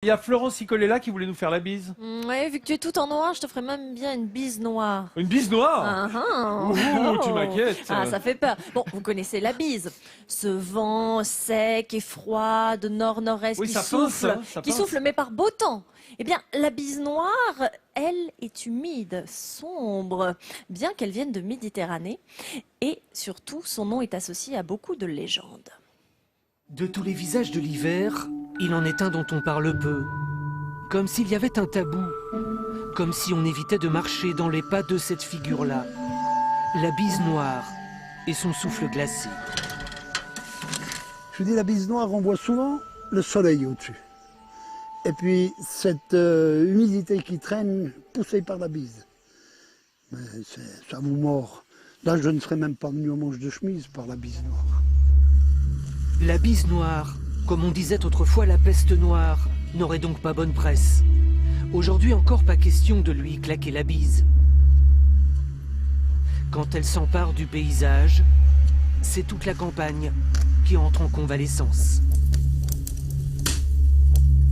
Il y a Florence Sicolella qui voulait nous faire la bise. Ouais, vu que tu es tout en noir, je te ferai même bien une bise noire. Une bise noire? Ouh, tu m'inquiètes. Ah, ça fait peur. Bon, vous connaissez la bise. Ce vent sec et froid de nord-nord-est qui souffle, mais par beau temps. Eh bien, la bise noire, elle, est humide, sombre, bien qu'elle vienne de Méditerranée. Et surtout, son nom est associé à beaucoup de légendes. De tous les visages de l'hiver, il en est un dont on parle peu. Comme s'il y avait un tabou. Comme si on évitait de marcher dans les pas de cette figure-là. La bise noire et son souffle glacé. Je vous dis, la bise noire, on voit souvent le soleil au-dessus. Et puis cette humidité qui traîne, poussée par la bise. Mais ça vous mord. Là, je ne serais même pas venu en manche de chemise par la bise noire. La bise noire, comme on disait autrefois la peste noire, n'aurait donc pas bonne presse. Aujourd'hui encore pas question de lui claquer la bise. Quand elle s'empare du paysage, c'est toute la campagne qui entre en convalescence.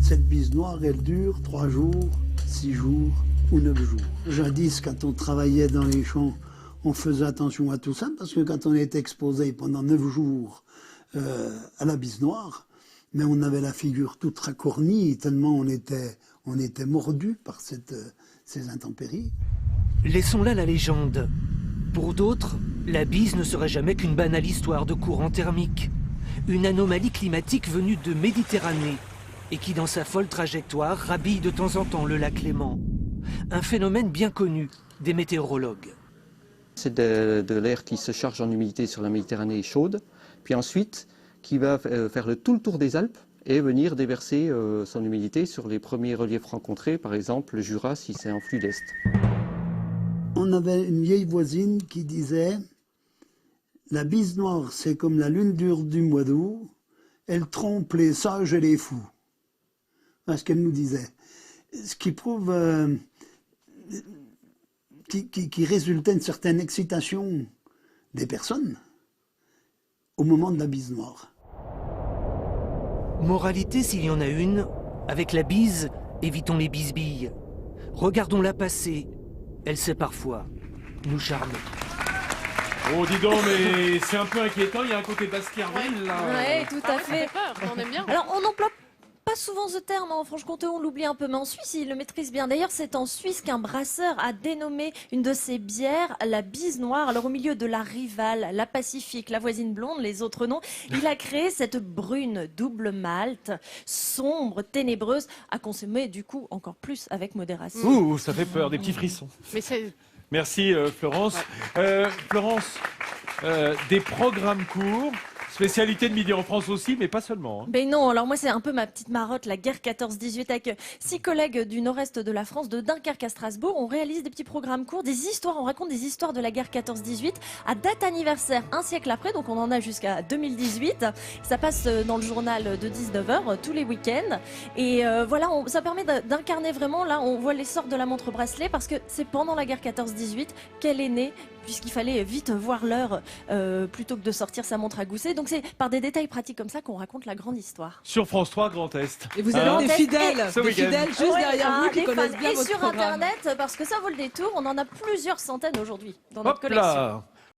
Cette bise noire, elle dure 3 jours, 6 jours ou 9 jours. Jadis, quand on travaillait dans les champs, on faisait attention à tout ça, parce que quand on était exposé pendant 9 jours à la bise noire, mais on avait la figure toute racornie, tellement on était mordu par ces intempéries. Laissons là la légende. Pour d'autres, la bise ne serait jamais qu'une banale histoire de courant thermique. Une anomalie climatique venue de Méditerranée et qui, dans sa folle trajectoire, rhabille de temps en temps le lac Léman. Un phénomène bien connu des météorologues. C'est de l'air qui se charge en humidité sur la Méditerranée chaude, puis ensuite qui va faire tout le tour des Alpes et venir déverser son humidité sur les premiers reliefs rencontrés, par exemple le Jura si c'est un flux d'Est. On avait une vieille voisine qui disait « La bise noire, c'est comme la lune dure du mois d'août, elle trompe les sages et les fous. » C'est ce qu'elle nous disait. Ce qui prouve qui résultait une certaine excitation des personnes au moment de la bise noire. Moralité, s'il y en a une, avec la bise, évitons les bisbilles. Regardons-la passer, elle sait parfois nous charmer. Oh, dis donc, mais c'est un peu inquiétant, il y a un côté Baskerville, là. Ouais, tout à fait. Peur, on aime bien. Alors, on n'emploie pas souvent ce terme en Franche-Comté, on l'oublie un peu, mais en Suisse, ils le maîtrisent bien. D'ailleurs, c'est en Suisse qu'un brasseur a dénommé une de ses bières la bise noire. Alors, au milieu de la Rivale, la Pacifique, la voisine blonde, les autres noms, il a créé cette brune double malt, sombre, ténébreuse, à consommer du coup encore plus avec modération. Ouh, ça fait peur, des petits frissons. Mais c'est... Merci Florence. Florence, des programmes courts, spécialité de Midi en France aussi, mais pas seulement. Hein. Ben non, alors moi c'est un peu ma petite marotte, la guerre 14-18, avec 6 collègues du nord-est de la France, de Dunkerque à Strasbourg. On réalise des petits programmes courts, des histoires, on raconte des histoires de la guerre 14-18 à date anniversaire, un siècle après, donc on en a jusqu'à 2018. Ça passe dans le journal de 19h tous les week-ends. Et voilà, ça permet d'incarner vraiment, là on voit l'essor de la montre bracelet, parce que c'est pendant la guerre 14-18 qu'elle est née, puisqu'il fallait vite voir l'heure plutôt que de sortir sa montre à gousset. Donc c'est par des détails pratiques comme ça qu'on raconte la grande histoire. Sur France 3, Grand Est. Et vous avez des fidèles juste derrière vous qui connaissent bien votre programme. Et sur Internet, parce que ça vaut le détour, on en a plusieurs centaines aujourd'hui dans notre collection. Là.